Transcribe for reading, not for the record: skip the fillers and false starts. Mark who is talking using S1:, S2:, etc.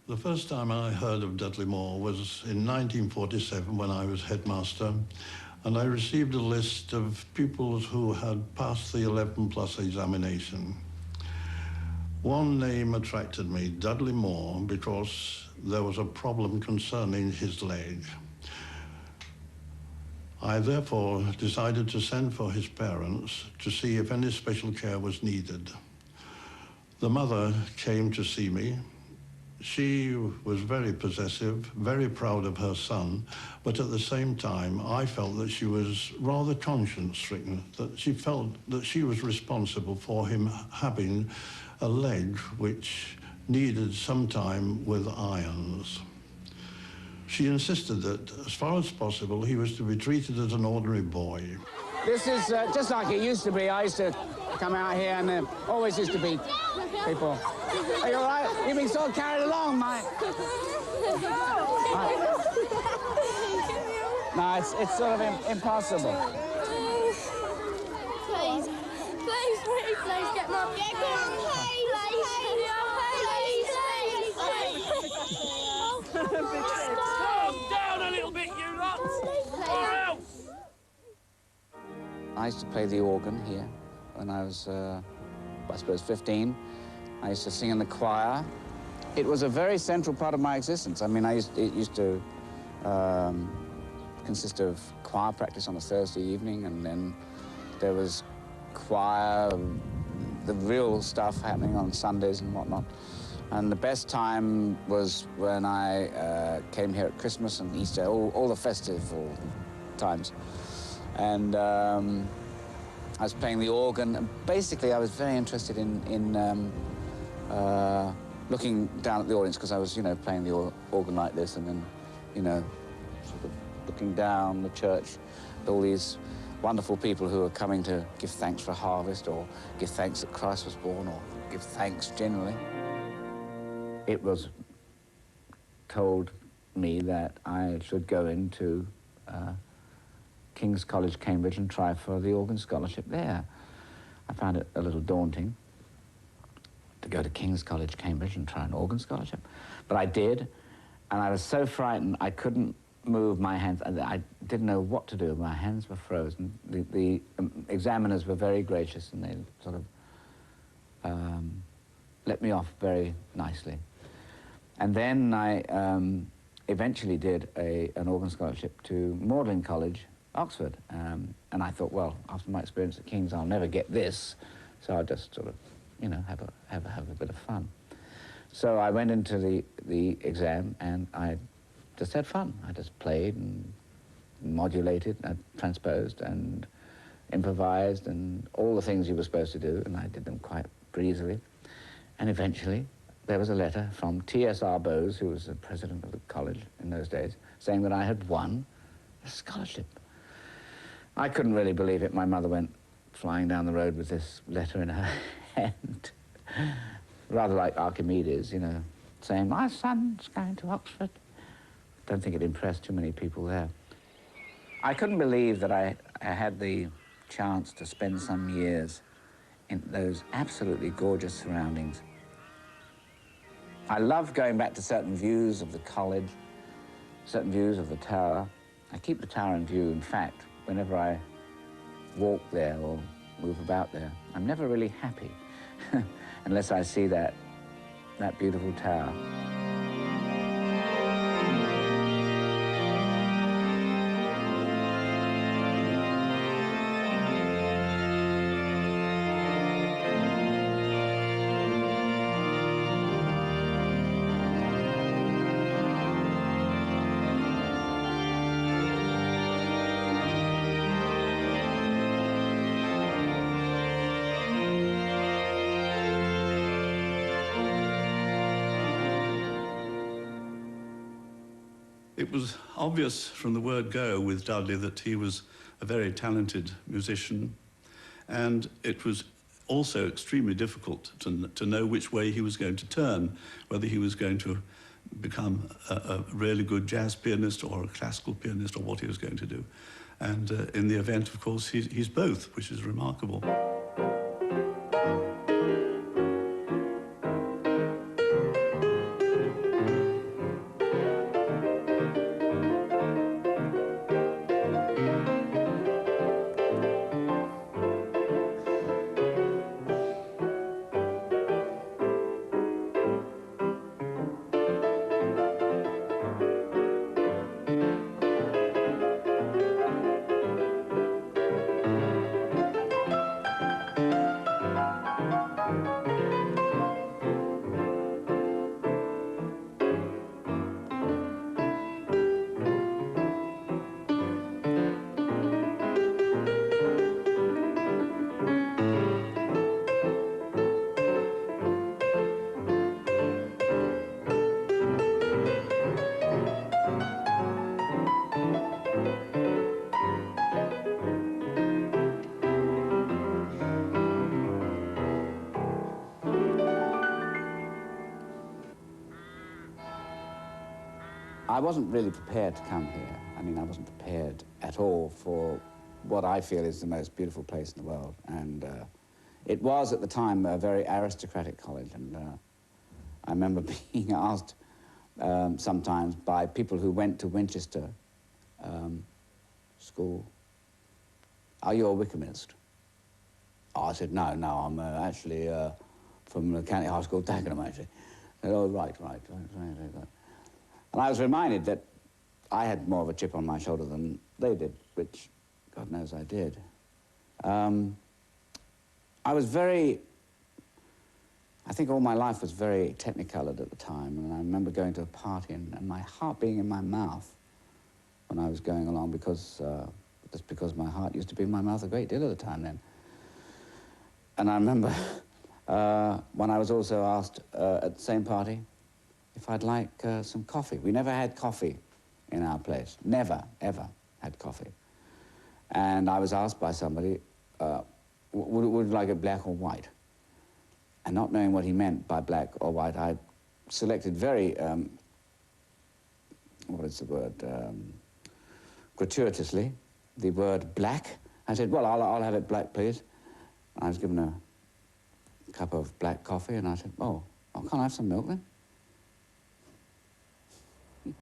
S1: The first time I heard of Dudley Moore was in 1947 when I was headmaster, and I received a list of pupils who had passed the 11+ examination. One name attracted me, Dudley Moore, because there was a problem concerning his leg. I therefore decided to send for his parents to see if any special care was needed. The mother came to see me. She was very possessive, very proud of her son, but at the same time, I felt that she was rather conscience-stricken, that she felt that she was responsible for him having a leg which needed some time with irons. She insisted that, as far as possible, he was to be treated as an ordinary boy.
S2: This is just like it used to be. I used to come out here and there always used to be people. Are you all right? You've been so carried along, mate. Right. No, it's sort of impossible.
S3: Please, get my... Get on,
S4: Calm down a little bit, you lot, or else!
S2: I used to play the organ here when I was, I suppose, 15. I used to sing in the choir. It was a very central part of my existence. I mean, it used to consist of choir practice on a Thursday evening, and then there was choir, the real stuff happening on Sundays and whatnot. And the best time was when I came here at Christmas and Easter, all the festival times. And I was playing the organ, and basically I was very interested in looking down at the audience, because I was, playing the organ like this, and then, sort of looking down the church at all these wonderful people who are coming to give thanks for a harvest, or give thanks that Christ was born, or give thanks generally. It was told me that I should go into King's College, Cambridge, and try for the organ scholarship there. I found it a little daunting to go to King's College, Cambridge, and try an organ scholarship. But I did, and I was so frightened I couldn't move my hands. I didn't know what to do. My hands were frozen. The examiners were very gracious, and they sort of let me off very nicely. And then I eventually did an organ scholarship to Magdalen College, Oxford. And I thought, well, after my experience at King's, I'll never get this, so I'll just sort of, have a bit of fun. So I went into the exam, and I just had fun. I just played and modulated, and transposed and improvised, and all the things you were supposed to do, and I did them quite breezily. And eventually, there was a letter from T.S.R. Bowes, who was the president of the college in those days, saying that I had won a scholarship. I couldn't really believe it. My mother went flying down the road with this letter in her hand, rather like Archimedes, saying, my son's going to Oxford. Don't think it impressed too many people there. I couldn't believe that I had the chance to spend some years in those absolutely gorgeous surroundings. I love going back to certain views of the college, certain views of the tower. I keep the tower in view. In fact, whenever I walk there or move about there, I'm never really happy unless I see that beautiful tower.
S5: It was obvious from the word go with Dudley that he was a very talented musician, and it was also extremely difficult to know which way he was going to turn, whether he was going to become a really good jazz pianist or a classical pianist, or what he was going to do. And in the event, of course, he's both, which is remarkable.
S2: I wasn't really prepared to come here. I mean, I wasn't prepared at all for what I feel is the most beautiful place in the world. And it was, at the time, a very aristocratic college. And I remember being asked sometimes by people who went to Winchester School, "Are you a Wykehamist?" Oh, I said, no, I'm actually from the county high school, Dagenham, actually. They said, oh, right. And I was reminded that I had more of a chip on my shoulder than they did, which God knows I did. I was very, I think all my life was very technicolored at the time, and I remember going to a party and my heart being in my mouth when I was going along, because just because my heart used to be in my mouth a great deal of the time then. And I remember when I was also asked at the same party if I'd like some coffee. We never had coffee in our place. Never, ever had coffee. And I was asked by somebody, would you like it black or white? And not knowing what he meant by black or white, I selected very, what is the word, gratuitously, the word black. I said, well, I'll have it black, please. And I was given a cup of black coffee, and I said, oh, can't I have some milk then?